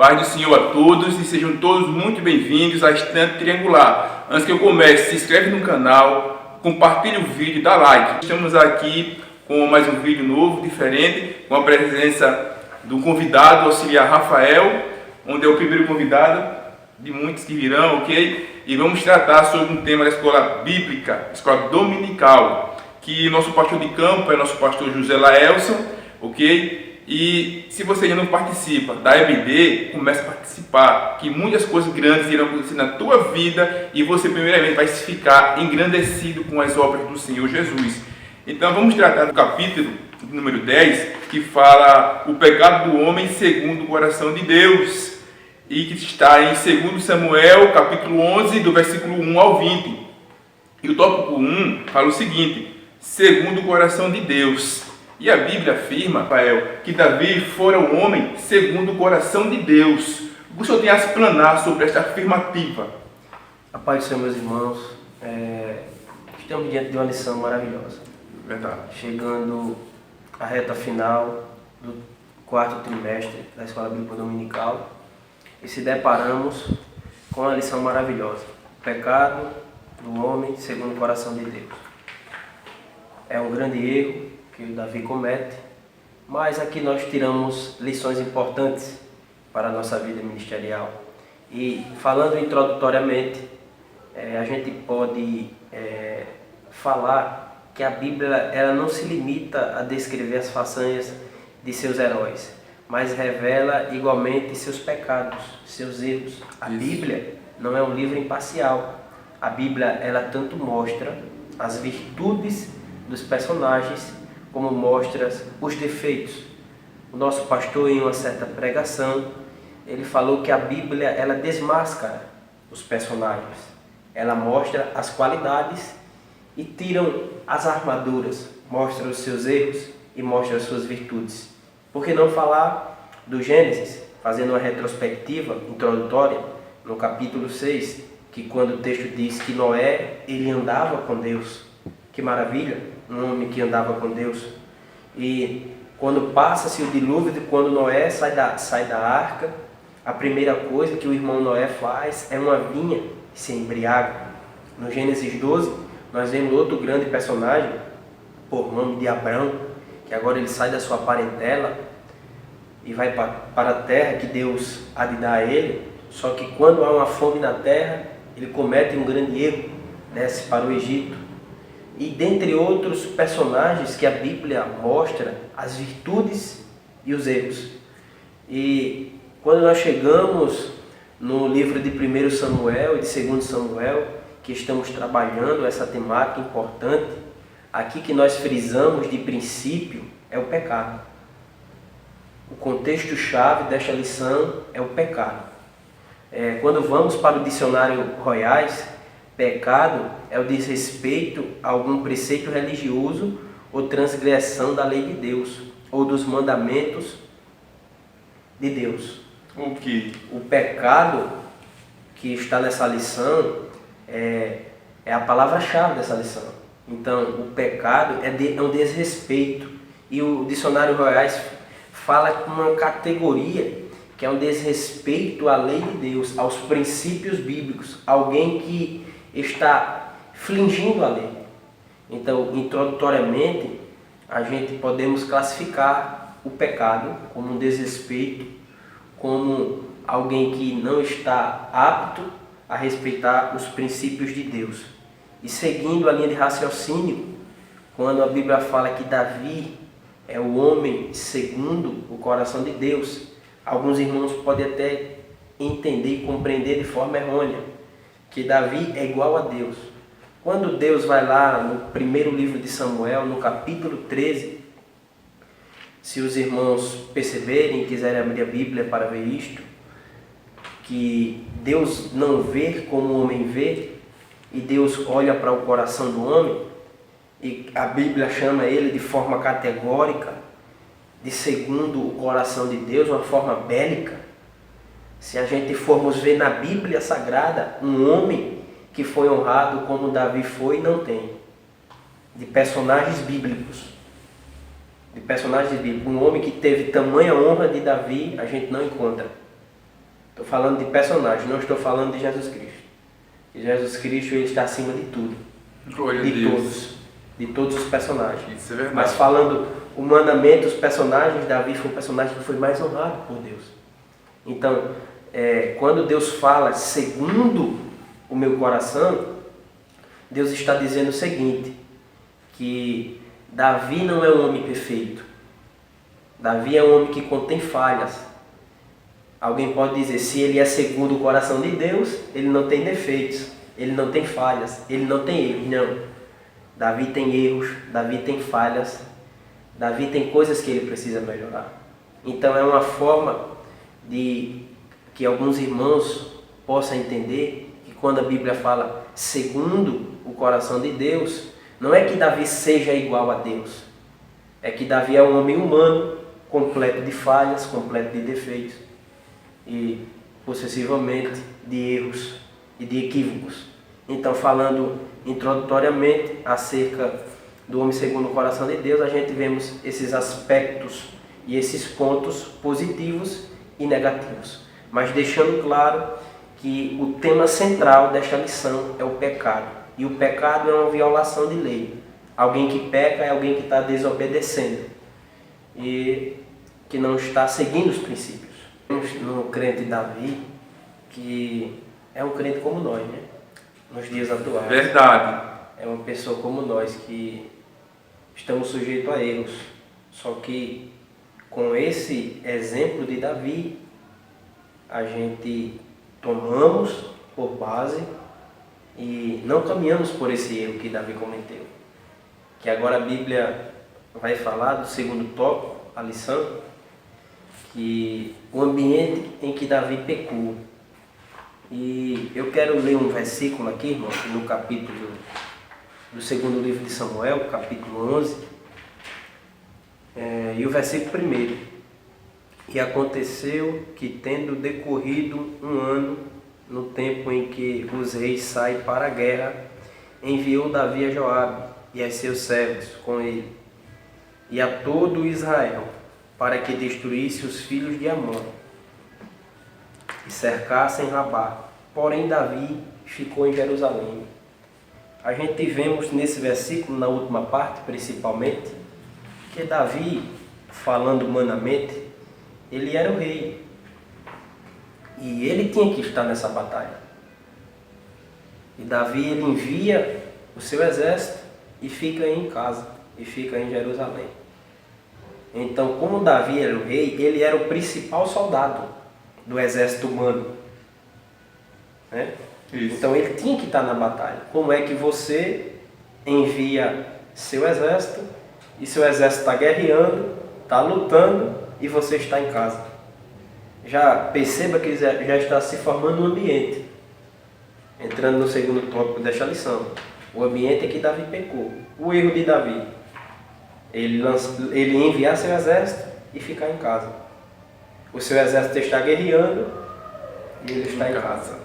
Paz do Senhor a todos e sejam todos muito bem-vindos à Estante Triangular. Antes que eu comece, se inscreve no canal, compartilhe o vídeo, dá like. Estamos aqui com mais um vídeo novo, diferente, com a presença do convidado auxiliar Rafael, onde é o primeiro convidado de muitos que virão, ok? E vamos tratar sobre um tema da escola bíblica, escola dominical, que nosso pastor de campo é nosso pastor José Laelson, ok? E se você ainda não participa da EBD, comece a participar, que muitas coisas grandes irão acontecer na tua vida e você primeiramente vai se ficar engrandecido com as obras do Senhor Jesus. Então vamos tratar do capítulo número 10, que fala o pecado do homem segundo o coração de Deus, e que está em 2 Samuel, capítulo 11, do versículo 1 ao 20. E o tópico 1 fala o seguinte: segundo o coração de Deus. E a Bíblia afirma, Rafael, que Davi fora um homem segundo o coração de Deus. O que o senhor tem a explanar sobre esta afirmativa? A paz do Senhor, meus irmãos, estamos diante de uma lição maravilhosa. Verdade. Chegando à reta final do quarto trimestre da Escola Bíblica Dominical e se deparamos com uma lição maravilhosa: o pecado do homem segundo o coração de Deus. É um grande erro que o Davi comete, mas aqui nós tiramos lições importantes para a nossa vida ministerial. E falando introdutoriamente, a gente pode falar que a Bíblia ela não se limita a descrever as façanhas de seus heróis, mas revela igualmente seus pecados, seus erros. A Bíblia não é um livro imparcial. A Bíblia ela tanto mostra as virtudes dos personagens como mostra os defeitos. O nosso pastor, em uma certa pregação, ele falou que a Bíblia ela desmascara os personagens. Ela mostra as qualidades e tiram as armaduras, mostra os seus erros e mostra as suas virtudes. Por que não falar do Gênesis, fazendo uma retrospectiva introdutória no capítulo 6, que quando o texto diz que Noé, ele andava com Deus. Que maravilha, um homem que andava com Deus. E quando passa-se o dilúvio, quando Noé sai da arca, a primeira coisa que o irmão Noé faz é uma vinha e se embriaga. No Gênesis 12, nós vemos outro grande personagem, por nome de Abrão, que agora ele sai da sua parentela e vai para a terra que Deus há de dar a ele. Só que quando há uma fome na terra, ele comete um grande erro, desce para o Egito. E dentre outros personagens que a Bíblia mostra as virtudes e os erros. E quando nós chegamos no livro de 1 Samuel e de 2 Samuel, que estamos trabalhando essa temática importante, aqui que nós frisamos de princípio é o pecado. O contexto-chave desta lição é o pecado. Quando vamos para o dicionário Royais, pecado é o desrespeito a algum preceito religioso ou transgressão da lei de Deus ou dos mandamentos de Deus. O pecado que está nessa lição é a palavra-chave dessa lição. Então, o pecado é um desrespeito. E o dicionário Royais fala com uma categoria que é um desrespeito à lei de Deus, aos princípios bíblicos. Alguém que está infringindo a lei. Então, introdutoriamente, a gente podemos classificar o pecado como um desrespeito, como alguém que não está apto a respeitar os princípios de Deus. E seguindo a linha de raciocínio, quando a Bíblia fala que Davi é o homem segundo o coração de Deus, alguns irmãos podem até entender e compreender de forma errônea que Davi é igual a Deus. Quando Deus vai lá no primeiro livro de Samuel, no capítulo 13, se os irmãos perceberem e quiserem abrir a Bíblia para ver isto, que Deus não vê como o homem vê, e Deus olha para o coração do homem, e a Bíblia chama ele de forma categórica, de segundo o coração de Deus, uma forma bélica. Se a gente formos ver na Bíblia Sagrada, um homem que foi honrado como Davi foi, não tem. De personagens bíblicos. Um homem que teve tamanha honra de Davi, a gente não encontra. Estou falando de personagem, não estou falando de Jesus Cristo. E Jesus Cristo, ele está acima de tudo. Glória a De Deus. todos. De todos os personagens. Isso é verdade. Mas falando humanamente, os personagens, Davi foi o personagem que foi mais honrado por Deus. Então, quando Deus fala segundo o meu coração, Deus está dizendo o seguinte, que Davi não é um homem perfeito. Davi é um homem que contém falhas. Alguém pode dizer, se ele é segundo o coração de Deus, ele não tem defeitos, ele não tem falhas, ele não tem erros. Não. Davi tem erros, Davi tem falhas, Davi tem coisas que ele precisa melhorar. Então é uma forma de que alguns irmãos possam entender que quando a Bíblia fala segundo o coração de Deus, não é que Davi seja igual a Deus, é que Davi é um homem humano, completo de falhas, completo de defeitos e possessivamente de erros e de equívocos. Então, falando introdutoriamente acerca do homem segundo o coração de Deus, a gente vemos esses aspectos e esses pontos positivos e negativos, mas deixando claro que o tema central desta lição é o pecado. E o pecado é uma violação de lei. Alguém que peca é alguém que está desobedecendo e que não está seguindo os princípios. Temos no crente Davi, que é um crente como nós, né? Nos dias atuais. Verdade. É uma pessoa como nós, que estamos sujeitos a erros. Só que com esse exemplo de Davi, a gente tomamos por base e não caminhamos por esse erro que Davi cometeu. Que agora a Bíblia vai falar do segundo tópico, a lição, que o ambiente em que Davi pecou. E eu quero ler um versículo aqui, irmão, no capítulo do segundo livro de Samuel, capítulo 11, e o versículo 1. E aconteceu que, tendo decorrido um ano, no tempo em que os reis saem para a guerra, enviou Davi a Joabe e a seus servos com ele, e a todo Israel, para que destruísse os filhos de Amon e cercassem Rabá. Porém Davi ficou em Jerusalém. A gente vemos nesse versículo, na última parte principalmente, que Davi, falando humanamente, ele era o rei. E ele tinha que estar nessa batalha. E Davi, ele envia o seu exército e fica em casa, e fica em Jerusalém. Então, como Davi era o rei, ele era o principal soldado do exército humano, né? Então ele tinha que estar na batalha. Como é que você envia seu exército e seu exército está guerreando, está lutando e você está em casa? Já perceba que já está se formando um ambiente. Entrando no segundo tópico desta lição, o ambiente em que Davi pecou. O erro de Davi, ele enviar seu exército e ficar em casa. O seu exército está guerreando e ele está em casa.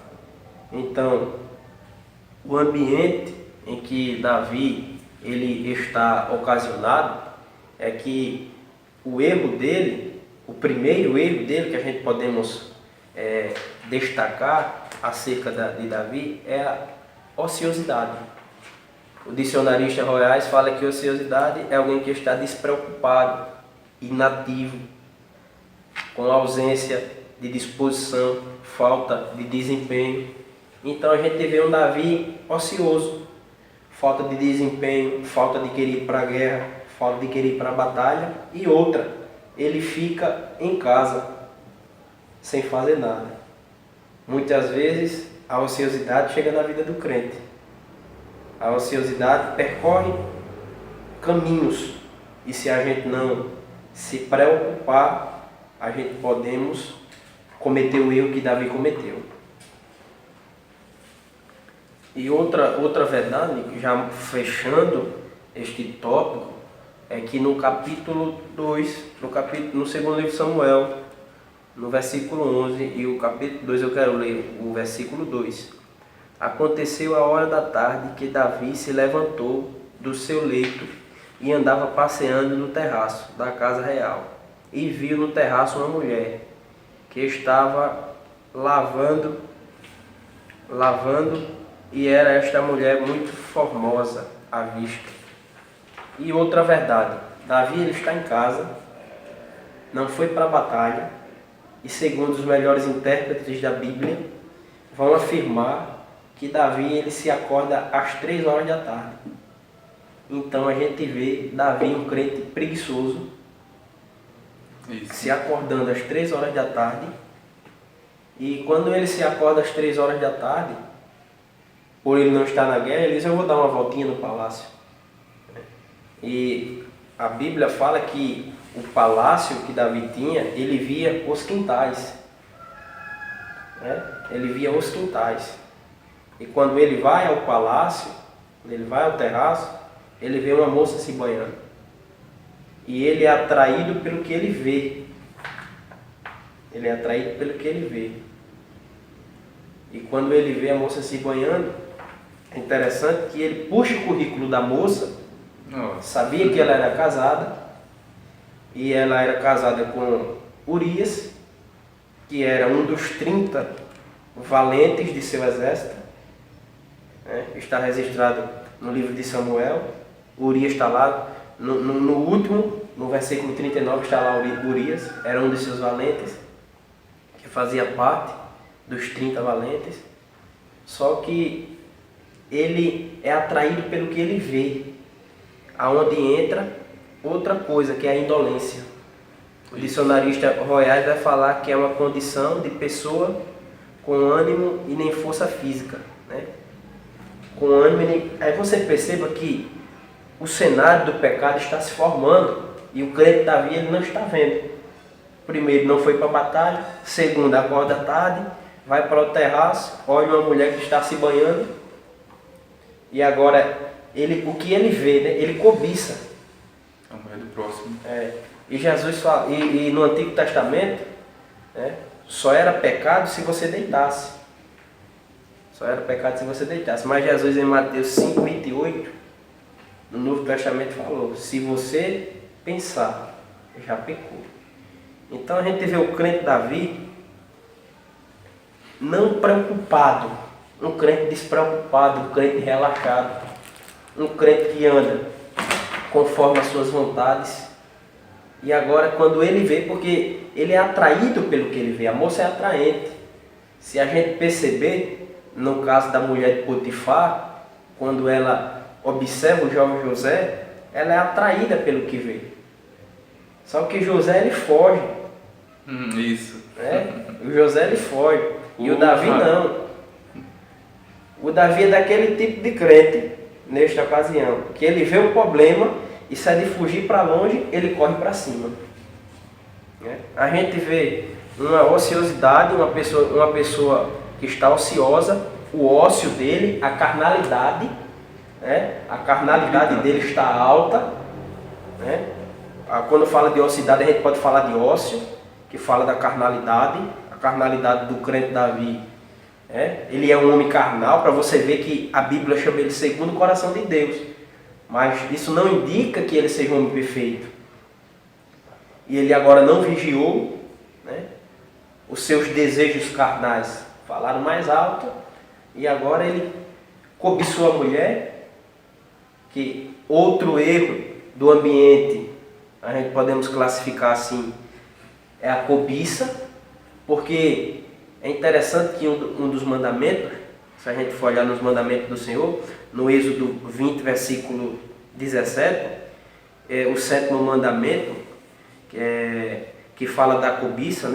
Então, o ambiente em que Davi ele está ocasionado é que o erro dele, o primeiro erro dele que a gente podemos destacar acerca de Davi é a ociosidade. O dicionarista Royais fala que ociosidade é alguém que está despreocupado, inativo, com ausência de disposição, falta de desempenho. Então a gente vê um Davi ocioso, falta de desempenho, falta de querer ir para a guerra, falta de querer ir para a batalha. E outra, ele fica em casa, sem fazer nada. Muitas vezes a ociosidade chega na vida do crente. A ociosidade percorre caminhos e se a gente não se preocupar, a gente podemos cometer o erro que Davi cometeu. E outra verdade, já fechando este tópico, é que no capítulo 2, no segundo livro de Samuel, no versículo 11, e o capítulo 2 eu quero ler o versículo 2. Aconteceu a hora da tarde que Davi se levantou do seu leito e andava passeando no terraço da casa real. E viu no terraço uma mulher que estava lavando, e era esta mulher muito formosa à vista. E outra verdade, Davi ele está em casa, não foi para a batalha, e segundo os melhores intérpretes da Bíblia, vão afirmar que Davi ele se acorda às 3 horas da tarde. Então a gente vê Davi, um crente preguiçoso, se acordando às 3 horas da tarde. E quando ele se acorda às 3 horas da tarde, por ele não estar na guerra, ele diz: eu vou dar uma voltinha no palácio. E a Bíblia fala que o palácio que Davi tinha, ele via os quintais. Ele via os quintais. E quando ele vai ao palácio, ele vai ao terraço, ele vê uma moça se banhando. E ele é atraído pelo que ele vê. Ele é atraído pelo que ele vê. E quando ele vê a moça se banhando, é interessante que ele puxa o currículo da moça. Sabia que ela era casada. E ela era casada com Urias, que era um dos 30 valentes de seu exército. Está registrado no livro de Samuel. Urias está lá, no último, no versículo 39, está lá Urias, era um de seus valentes, que fazia parte dos 30 valentes. Só que ele é atraído pelo que ele vê, aonde entra outra coisa, que é a indolência. O dicionarista Royal vai falar que é uma condição de pessoa com ânimo e nem força física, com ânimo e nem... Aí você perceba que o cenário do pecado está se formando e o crente Davi ele não está vendo. Primeiro, não foi para a batalha. Segundo, acorda tarde, vai para o terraço, olha uma mulher que está se banhando. E agora, o que ele vê, ele cobiça. A mulher do próximo. E Jesus fala, e no Antigo Testamento, só era pecado se você deitasse. Só era pecado se você deitasse. Mas Jesus em Mateus 5:28, no Novo Testamento falou: se você pensar, já pecou. Então a gente vê o crente Davi não preocupado, um crente despreocupado, um crente relaxado, um crente que anda conforme as suas vontades. E agora quando ele vê, porque ele é atraído pelo que ele vê, a moça é atraente. Se a gente perceber, no caso da mulher de Potifar, quando ela observa o jovem José, ela é atraída pelo que vê. Só que José ele foge. Isso. O José ele foge. E o Davi não. O Davi é daquele tipo de crente, nesta ocasião, que ele vê o problema e se é de fugir para longe, ele corre para cima. A gente vê uma ociosidade, uma pessoa que está ociosa, o ócio dele, a carnalidade, a carnalidade dele está alta. Quando fala de ociosidade, a gente pode falar de ócio, que fala da carnalidade, a carnalidade do crente Davi. Ele é um homem carnal, para você ver que a Bíblia chama ele segundo o coração de Deus. Mas isso não indica que ele seja um homem perfeito. E ele agora não vigiou, os seus desejos carnais falaram mais alto, e agora ele cobiçou a mulher, que outro erro do ambiente, a gente podemos classificar assim, é a cobiça, porque é interessante que um dos mandamentos, se a gente for olhar nos mandamentos do Senhor, no Êxodo 20, versículo 17, o 7º mandamento, que fala da cobiça,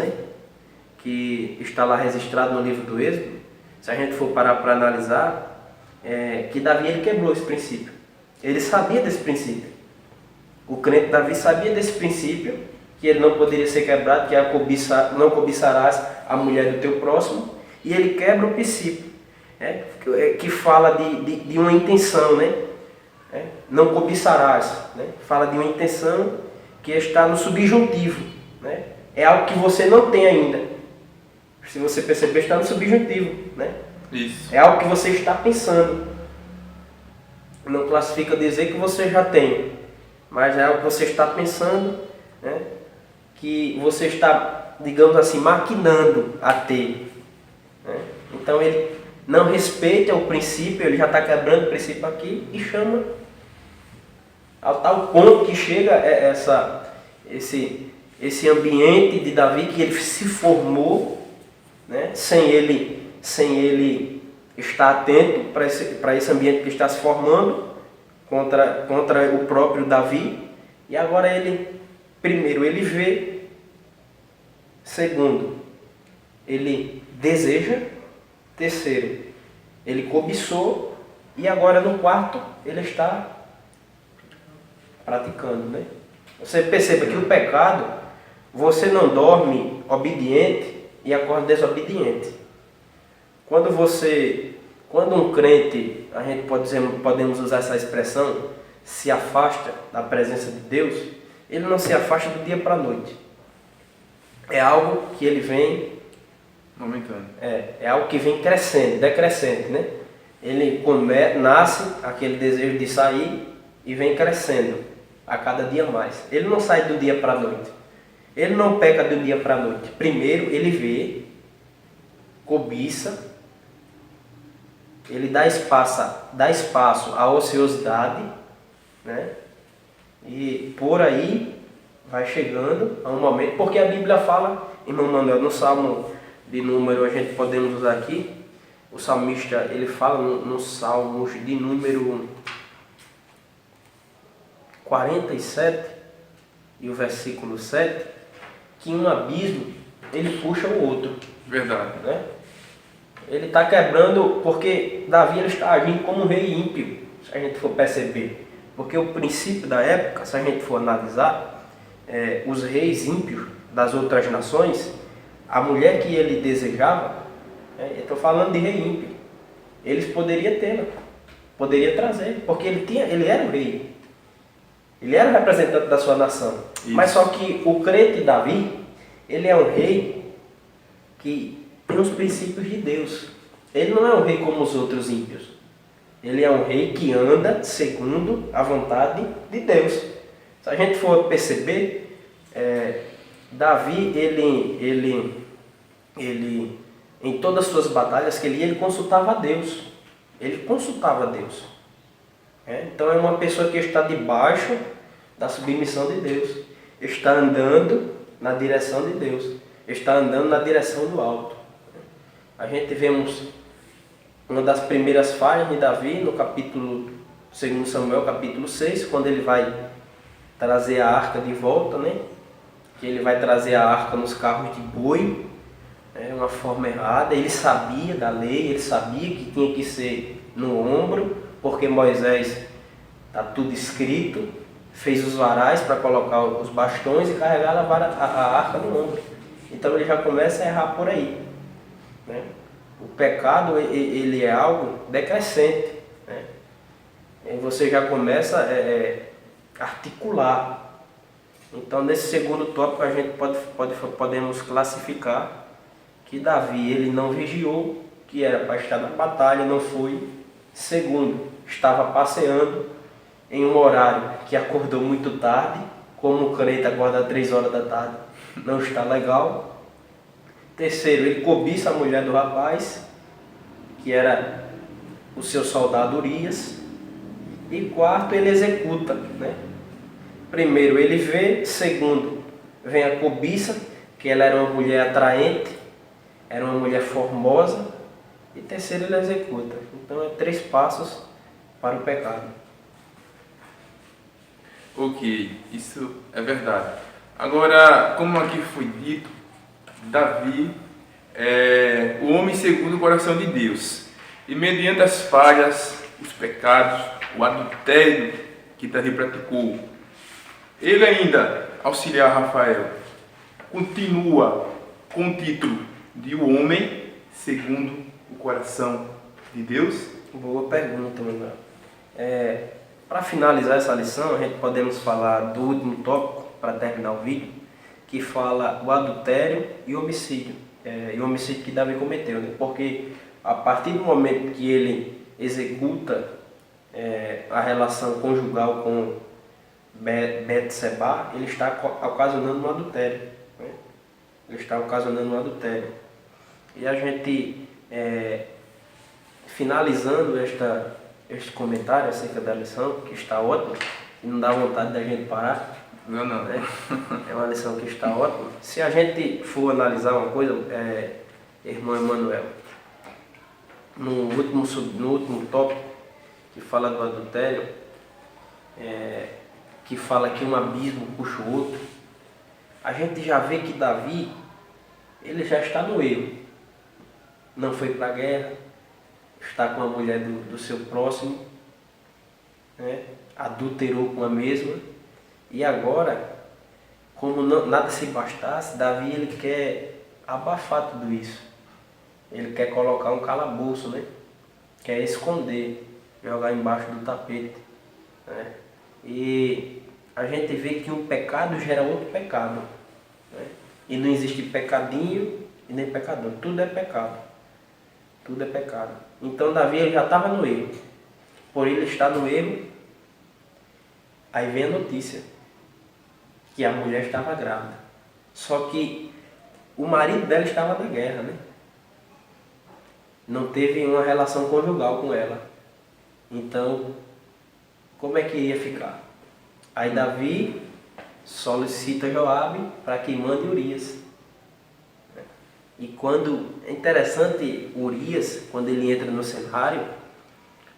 que está lá registrado no livro do Êxodo. Se a gente for parar para analisar, que Davi ele quebrou esse princípio. Ele sabia desse princípio. O crente Davi sabia desse princípio, que ele não poderia ser quebrado, que é não cobiçarás a mulher do teu próximo, e ele quebra o princípio, que fala de uma intenção, não cobiçarás, fala de uma intenção que está no subjuntivo, é algo que você não tem ainda. Se você perceber, está no subjuntivo, Isso. É algo que você está pensando. Não classifica dizer que você já tem, mas é algo que você está pensando, que você está, digamos assim, maquinando a ter. né? Então ele não respeita o princípio, ele já está quebrando o princípio aqui e chama ao tal ponto que chega esse ambiente de Davi que ele se formou, né? Sem ele estar atento para esse ambiente que está se formando contra o próprio Davi. E agora primeiro ele vê, segundo ele deseja, terceiro ele cobiçou e agora no quarto ele está praticando, né? Você perceba que o pecado, você não dorme obediente e acorda desobediente. Quando um crente, a gente podemos usar essa expressão, se afasta da presença de Deus, ele não se afasta do dia para a noite. É algo que ele vem momentâneo. É algo que vem crescendo, decrescente, né? Ele nasce aquele desejo de sair e vem crescendo a cada dia mais. Ele não sai do dia para a noite. Ele não peca do dia para a noite. Primeiro ele vê, cobiça, ele dá espaço à ociosidade, né? E por aí vai chegando a um momento, porque a Bíblia fala, irmão Manuel, no Salmo de número, a gente podemos usar aqui, o salmista, ele fala no Salmos de número 47 e o versículo 7, que um abismo, ele puxa o outro. Verdade. Né? Ele está quebrando, porque Davi ele está agindo como um rei ímpio, se a gente for perceber. Porque o princípio da época, se a gente for analisar, os reis ímpios das outras nações, a mulher que ele desejava, eu estou falando de rei ímpio, eles poderiam tê-la, poderia trazer, porque ele era o rei, ele era o representante da sua nação. Isso. Mas só que o crente Davi, ele é um rei que tem os princípios de Deus. Ele não é um rei como os outros ímpios. Ele é um rei que anda segundo a vontade de Deus. Se a gente for perceber, Davi, ele em todas as suas batalhas que ele consultava a Deus. Ele consultava a Deus. Então é uma pessoa que está debaixo da submissão de Deus. Está andando na direção de Deus. Está andando na direção do alto. A gente vemos uma das primeiras falhas de Davi no capítulo 2 Samuel, capítulo 6, quando ele vai trazer a arca de volta, né? Que ele vai trazer a arca nos carros de boi, uma forma errada. Ele sabia da lei, ele sabia que tinha que ser no ombro, porque Moisés, está tudo escrito, fez os varais para colocar os bastões e carregar a arca no ombro. Então ele já começa a errar por aí, né? O pecado, ele é algo decrescente, né? E você já começa a articular. Então, nesse segundo tópico, a gente podemos classificar que Davi, ele não vigiou, que era para estar na batalha, não foi. Segundo, estava passeando em um horário que acordou muito tarde, como o crente acorda às 3 horas da tarde, não está legal. Terceiro, ele cobiça a mulher do rapaz, que era o seu soldado Urias. E quarto, ele executa, né? Primeiro, ele vê. Segundo, vem a cobiça, que ela era uma mulher atraente, era uma mulher formosa. E terceiro, ele executa. Então, 3 passos para o pecado. Ok, isso é verdade. Agora, como aqui foi dito, Davi é o homem segundo o coração de Deus. E mediante as falhas, os pecados, o adultério que Davi praticou, ele ainda, auxiliar Rafael, continua com o título de o homem segundo o coração de Deus? Boa pergunta, Manuel. Para finalizar essa lição, a gente podemos falar do último tópico, para terminar o vídeo, que fala o adultério e o homicídio. E o homicídio que Davi cometeu, né? Porque a partir do momento que ele executa a relação conjugal com Betseba, ele está ocasionando um adultério, né? Ele está ocasionando um adultério. E a gente, finalizando este comentário acerca da lição, que está ótima, e não dá vontade da gente parar, Não, não. né? É uma lição que está ótima. Se a gente for analisar uma coisa, irmão Emanuel, no último tópico, que fala do adultério, que fala que um abismo puxa o outro, a gente já vê que Davi, ele já está no erro. Não foi para a guerra, está com a mulher do seu próximo, né? Adulterou com a mesma, e agora, como nada se bastasse, Davi ele quer abafar tudo isso. Ele quer colocar um calabouço, né? Quer esconder, jogar embaixo do tapete, né? E a gente vê que um pecado gera outro pecado, né? E não existe pecadinho e nem pecador, tudo é pecado. Tudo é pecado. Então Davi ele já estava no erro. Por ele estar no erro, aí vem a notícia que a mulher estava grávida. Só que o marido dela estava na guerra, né? Não teve uma relação conjugal com ela. Então, como é que ia ficar? Aí Davi solicita Joabe para que mande Urias. E é interessante Urias, quando ele entra no cenário,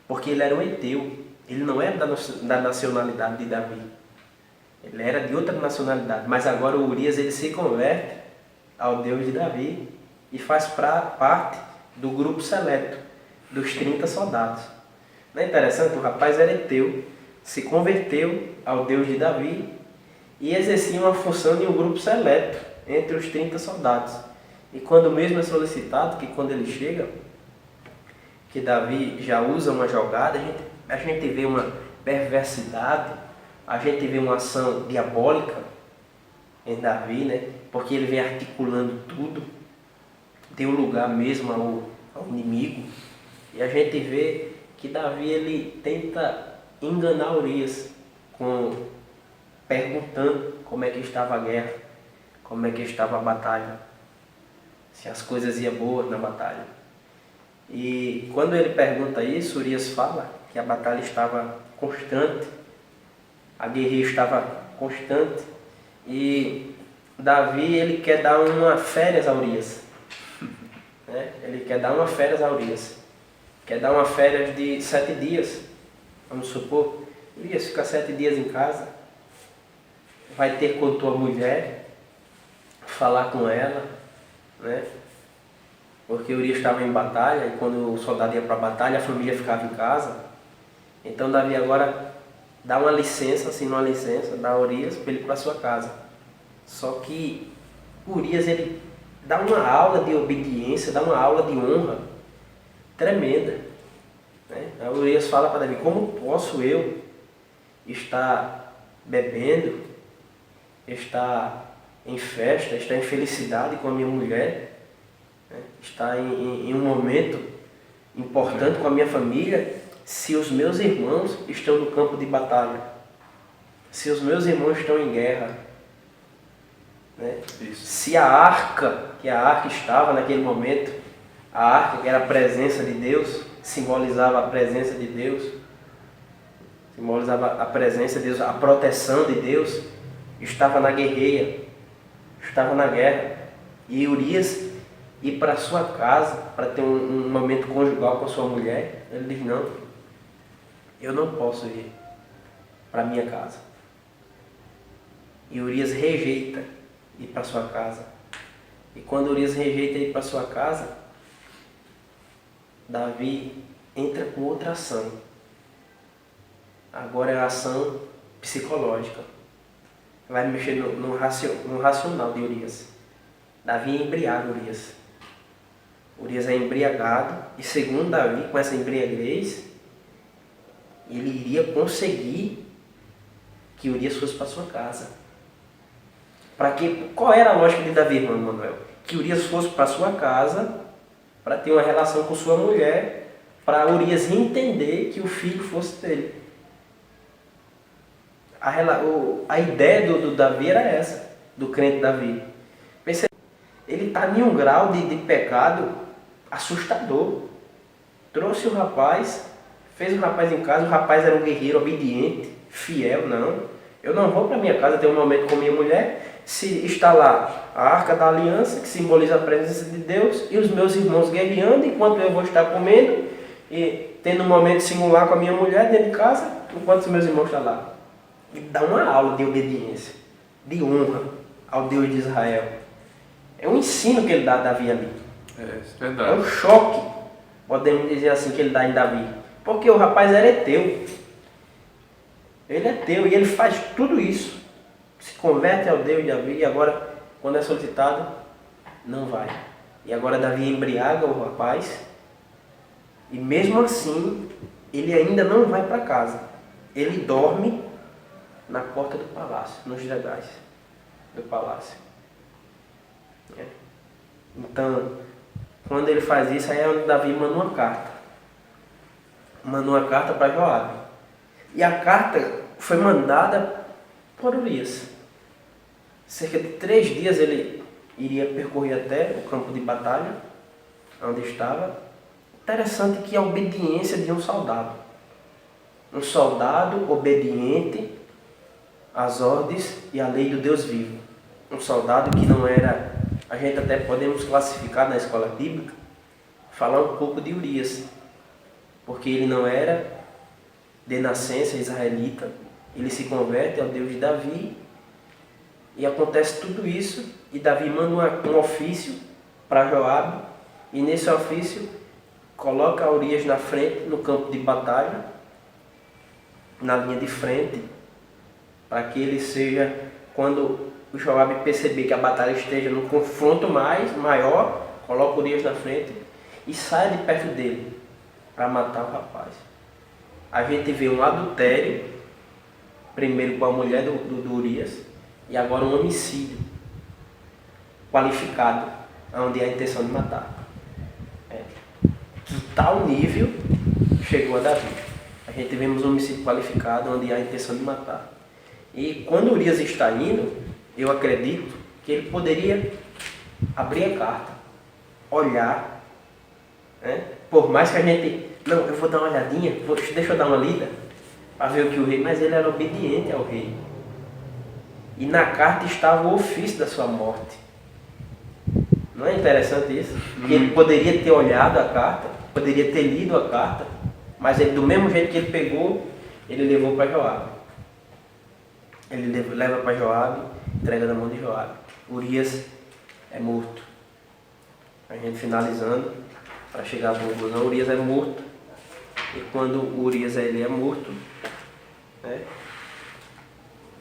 porque ele era um heteu, ele não era da nacionalidade de Davi, ele era de outra nacionalidade, mas agora o Urias ele se converte ao Deus de Davi e faz parte do grupo seleto, dos 30 soldados. Não é interessante? O rapaz era heteu, se converteu ao Deus de Davi e exercia uma função de um grupo seleto entre os 30 soldados. E quando mesmo é solicitado, que quando ele chega, que Davi já usa uma jogada, a gente vê uma perversidade, a gente vê uma ação diabólica em Davi, né? Porque ele vem articulando tudo, deu lugar mesmo ao inimigo. E a gente vê que Davi ele tenta enganar Urias, perguntando como é que estava a guerra, como é que estava a batalha, se as coisas iam boas na batalha. E quando ele pergunta isso, Urias fala que a batalha estava constante, a guerra estava constante, e Davi ele quer dar uma férias a Urias, né? Ele quer dar uma férias a Urias, quer dar uma férias de 7 dias, vamos supor. Urias fica 7 dias em casa, vai ter com tua mulher, falar com ela, né? Porque Urias estava em batalha, e quando o soldado ia para a batalha, a família ficava em casa. Então Davi agora dá uma licença, assina uma licença, dá a Urias para ele ir para a sua casa. Só que Urias ele dá uma aula de obediência, dá uma aula de honra tremenda, né? Aí Urias fala para Davi: como posso eu estar bebendo, estar em festa, estar em felicidade com a minha mulher, né? Estar em um momento importante com a minha família, se os meus irmãos estão no campo de batalha, se os meus irmãos estão em guerra, né? Se a arca, que a arca estava naquele momento, a arca que era a presença de Deus, simbolizava a presença de Deus, simbolizava a presença de Deus, a proteção de Deus, estava na guerreia, estava na guerra. E Urias ir para sua casa para ter um momento conjugal com a sua mulher, ele diz: não, eu não posso ir para minha casa. E Urias rejeita ir para sua casa. E quando Urias rejeita ir para sua casa, Davi entra com outra ação. Agora é a ação psicológica. Vai mexer no racional de Urias. Davi embriaga Urias. Urias é embriagado, e segundo Davi, com essa embriaguez, ele iria conseguir que Urias fosse para sua casa. Qual era a lógica de Davi, irmão Manuel? Que Urias fosse para sua casa para ter uma relação com sua mulher, para Urias entender que o filho fosse dele. A ideia do Davi era essa, do crente Davi. ele está em um grau de pecado assustador. Trouxe o rapaz, fez o rapaz em casa, o rapaz era um guerreiro obediente, fiel, não. Eu não vou para minha casa ter um momento com minha mulher, se está lá a Arca da Aliança, que simboliza a presença de Deus, e os meus irmãos guerreando, enquanto eu vou estar comendo e tendo um momento singular com a minha mulher dentro de casa, enquanto os meus irmãos estão lá. Ele dá uma aula de obediência, de honra ao Deus de Israel. É um ensino que ele dá a Davi ali. Isso é verdade. É um choque, podemos dizer assim, que ele dá em Davi. Porque o rapaz era heteu. Ele é teu e ele faz tudo isso. Se converte ao Deus de Davi e agora, quando é solicitado, não vai. E agora Davi embriaga o rapaz e mesmo assim, ele ainda não vai para casa. Ele dorme na porta do palácio, nos legais do palácio. Então, quando ele faz isso, aí é onde Davi manda uma carta. Mandou uma carta para Joabe. E a carta foi mandada por Urias. Cerca de 3 dias ele iria percorrer até o campo de batalha, onde estava. Interessante que a obediência de um soldado. Um soldado obediente às ordens e à lei do Deus vivo. Um soldado que não era... A gente até podemos classificar na escola bíblica, falar um pouco de Urias. Porque ele não era de nascença israelita, ele se converte ao Deus de Davi, e acontece tudo isso, e Davi manda um ofício para Joabe, e nesse ofício coloca Urias na frente, no campo de batalha, na linha de frente, para que ele seja, quando o Joabe perceber que a batalha esteja no confronto maior, coloca Urias na frente e sai de perto dele para matar o rapaz. A gente vê um adultério, primeiro com a mulher do Urias, e agora um homicídio qualificado, onde há a intenção de matar. Que tal nível chegou a Davi. A gente vemos um homicídio qualificado, onde há a intenção de matar. E quando Urias está indo, eu acredito que ele poderia abrir a carta, olhar, por mais que a gente... Não, eu vou dar uma olhadinha, deixa eu dar uma lida, para ver o que o rei... Mas ele era obediente ao rei. E na carta estava o ofício da sua morte. Não é interessante isso? Que ele poderia ter olhado a carta, poderia ter lido a carta, mas ele, do mesmo jeito que ele pegou, ele levou para Joabe. Ele leva para Joabe, entrega na mão de Joabe. Urias é morto. A gente finalizando, para chegar à conclusão, Urias é morto. E quando Urias ele é morto,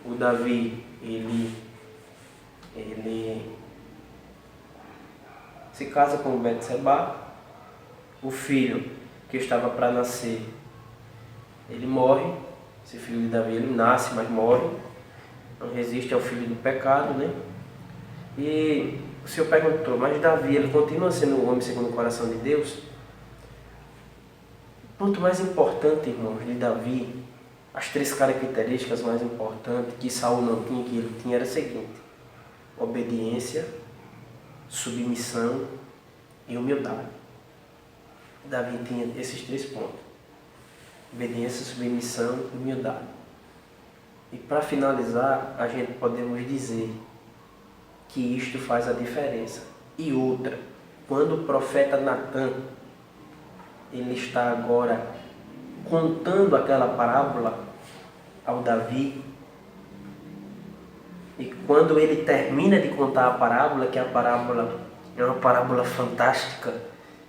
o Davi ele se casa com Betseba. O filho que estava para nascer, ele morre. Esse filho de Davi, ele nasce, mas morre. Não resiste ao filho do pecado, né? E o Senhor perguntou, mas Davi, ele continua sendo um homem segundo o coração de Deus? O ponto mais importante, irmãos, de Davi, as 3 características mais importantes que Saul não tinha, que ele tinha, era o seguinte: obediência, submissão e humildade. Davi tinha esses 3 pontos: obediência, submissão e humildade. E para finalizar, a gente podemos dizer que isto faz a diferença. E outra, quando o profeta Natan, ele está agora contando aquela parábola ao Davi, e quando ele termina de contar a parábola, que a parábola é uma parábola fantástica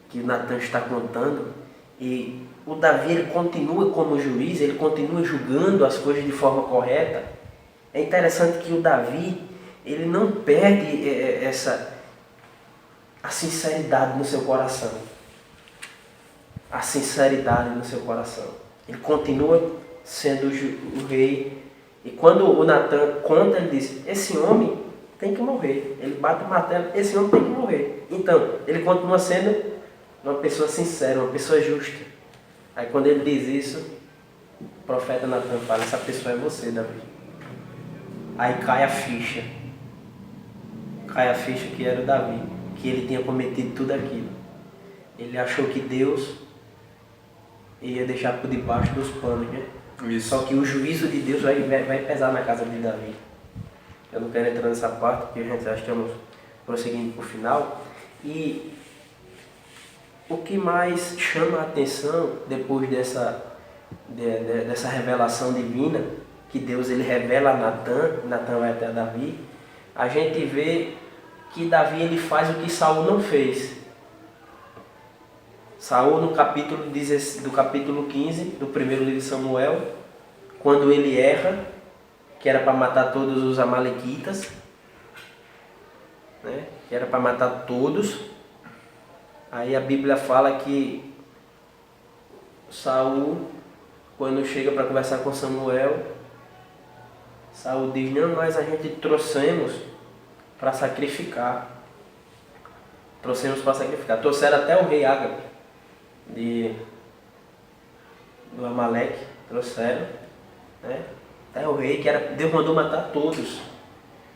que o Natan está contando, e o Davi ele continua como juiz, ele continua julgando as coisas de forma correta. É interessante que o Davi ele não perde a sinceridade no seu coração. A sinceridade no seu coração. Ele continua sendo o rei. E quando o Natan conta, ele diz: esse homem tem que morrer. Ele bate o martelo: esse homem tem que morrer. Então, ele continua sendo uma pessoa sincera, uma pessoa justa. Aí quando ele diz isso, o profeta Natan fala: essa pessoa é você, Davi. Aí cai a ficha. cai a ficha que era o Davi, que ele tinha cometido tudo aquilo. Ele achou que Deus ia deixar por debaixo dos panos, né? Isso. Só que o juízo de Deus vai pesar na casa de Davi. Eu não quero entrar nessa parte, porque a gente já estamos prosseguindo para o final. E o que mais chama a atenção depois dessa revelação divina, que Deus ele revela a Natan vai até Davi, a gente vê que Davi ele faz o que Saul não fez. Saul no capítulo 15 do primeiro livro de Samuel, quando ele erra, que era para matar todos os amalequitas, né? Que era para matar todos. Aí a Bíblia fala que Saul, quando chega para conversar com Samuel, Saul diz: não, mas a gente trouxemos para sacrificar. Trouxeram até o rei Ágabe do Amaleque, trouxeram, né? Até o rei, Deus mandou matar todos.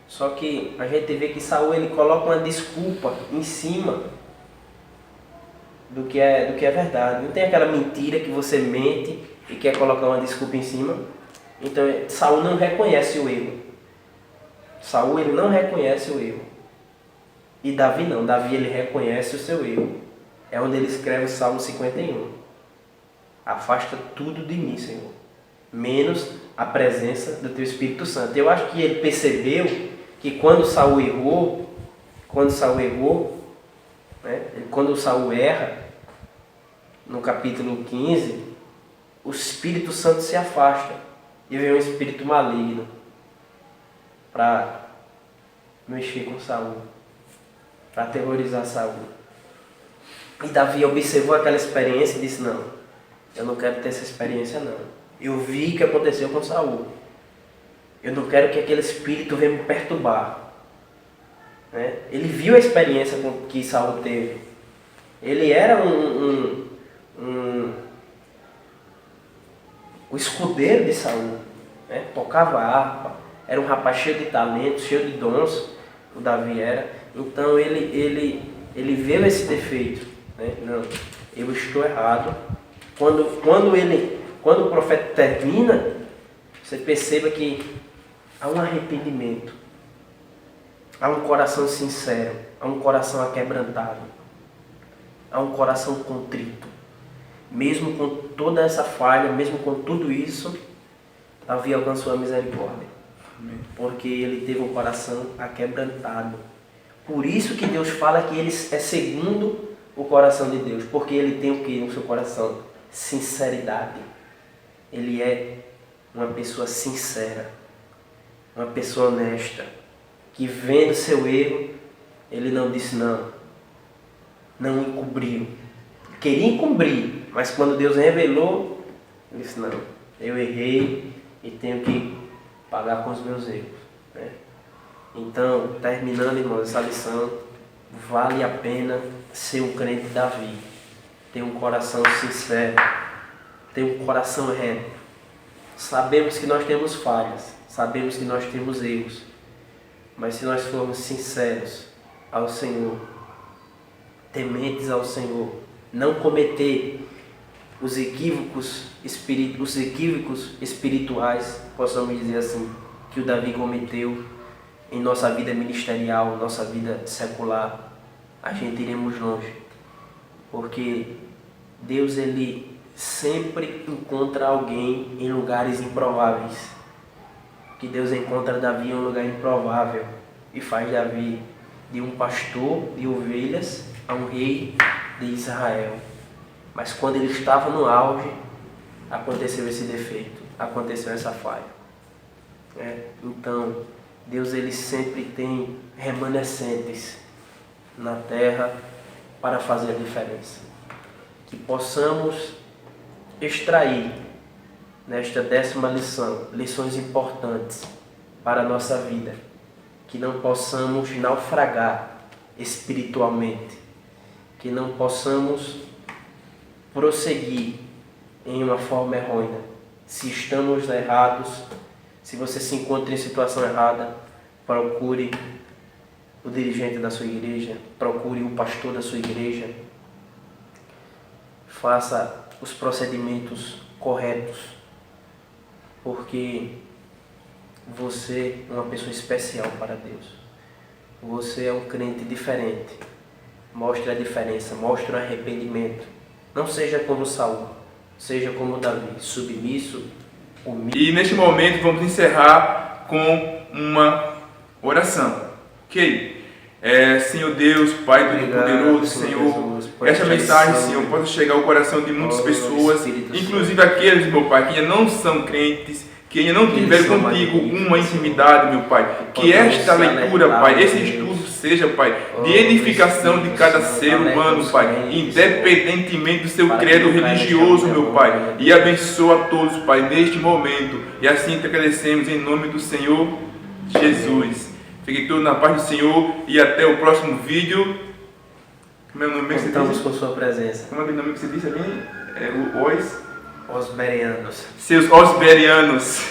Só que a gente vê que Saul ele coloca uma desculpa em cima do que é verdade. Não tem aquela mentira que você mente e quer colocar uma desculpa em cima. Então Saul não reconhece o erro. Saul ele não reconhece o erro. E Davi não. Davi ele reconhece o seu erro. É onde ele escreve o Salmo 51. Afasta tudo de mim, Senhor, menos a presença do Teu Espírito Santo. Eu acho que ele percebeu que quando Saul errou, né, quando Saul erra, no capítulo 15, o Espírito Santo se afasta e vem um espírito maligno para mexer com Saul, para aterrorizar Saul. E Davi observou aquela experiência e disse: não, eu não quero ter essa experiência não. Eu vi o que aconteceu com Saul. Eu não quero que aquele espírito venha me perturbar. Né? Ele viu a experiência que Saul teve. Ele era o escudeiro de Saul. Né? Tocava harpa. Era um rapaz cheio de talento, cheio de dons. O Davi era. Então ele viu esse defeito. Né? Não, eu estou errado. Quando o profeta termina, você perceba que há um arrependimento, há um coração sincero, há um coração aquebrantado, há um coração contrito. Mesmo com toda essa falha, mesmo com tudo isso, Davi alcançou a misericórdia. Amém. Porque ele teve um coração aquebrantado. Por isso que Deus fala que ele é segundo o coração de Deus, porque ele tem o que no seu coração? Sinceridade. Ele é uma pessoa sincera, uma pessoa honesta, que vendo seu erro, ele não disse não encobriu. Queria encobrir, mas quando Deus revelou, ele disse: não, eu errei e tenho que pagar com os meus erros. Né? Então, terminando, irmãos, essa lição, vale a pena ser um crente Davi, ter um coração sincero, ter um coração reto. Sabemos que nós temos falhas, sabemos que nós temos erros, mas se nós formos sinceros ao Senhor, tementes ao Senhor, não cometer os equívocos espirituais, possamos dizer assim, que o Davi cometeu em nossa vida ministerial, nossa vida secular, a gente iremos longe, porque Deus ele sempre encontra alguém em lugares improváveis. Que Deus encontra Davi em um lugar improvável e faz Davi de um pastor de ovelhas a um rei de Israel. Mas quando ele estava no auge, aconteceu esse defeito, aconteceu essa falha. Então, Deus ele sempre tem remanescentes na terra para fazer a diferença. Que possamos extrair nesta 10ª lição, lições importantes para a nossa vida. Que não possamos naufragar espiritualmente. Que não possamos prosseguir em uma forma errônea. Se estamos errados, se você se encontra em situação errada, procure o dirigente da sua igreja, procure o pastor da sua igreja, faça os procedimentos corretos, porque você é uma pessoa especial para Deus. Você é um crente diferente. Mostre a diferença, mostre o arrependimento. Não seja como Saul, seja como Davi, submisso, humilde. E neste momento vamos encerrar com uma oração, ok? Senhor Deus, Pai Todo-Poderoso, Senhor, que esta mensagem, Senhor, possa chegar ao coração de muitas pessoas, inclusive aqueles, meu Pai, que ainda não são crentes, que ainda não tiveram contigo uma intimidade, meu Pai. Que esta leitura, Pai, esse estudo seja, Pai, de edificação de cada ser humano, Pai, independentemente do seu credo religioso, meu Pai. E abençoa a todos, Pai, neste momento. E assim te agradecemos em nome do Senhor Jesus. Fiquem todos na paz do Senhor e até o próximo vídeo. Como é o nome que você disse? Contamos com sua presença. Como é o nome que você disse ali? Osberianos. Seus osberianos.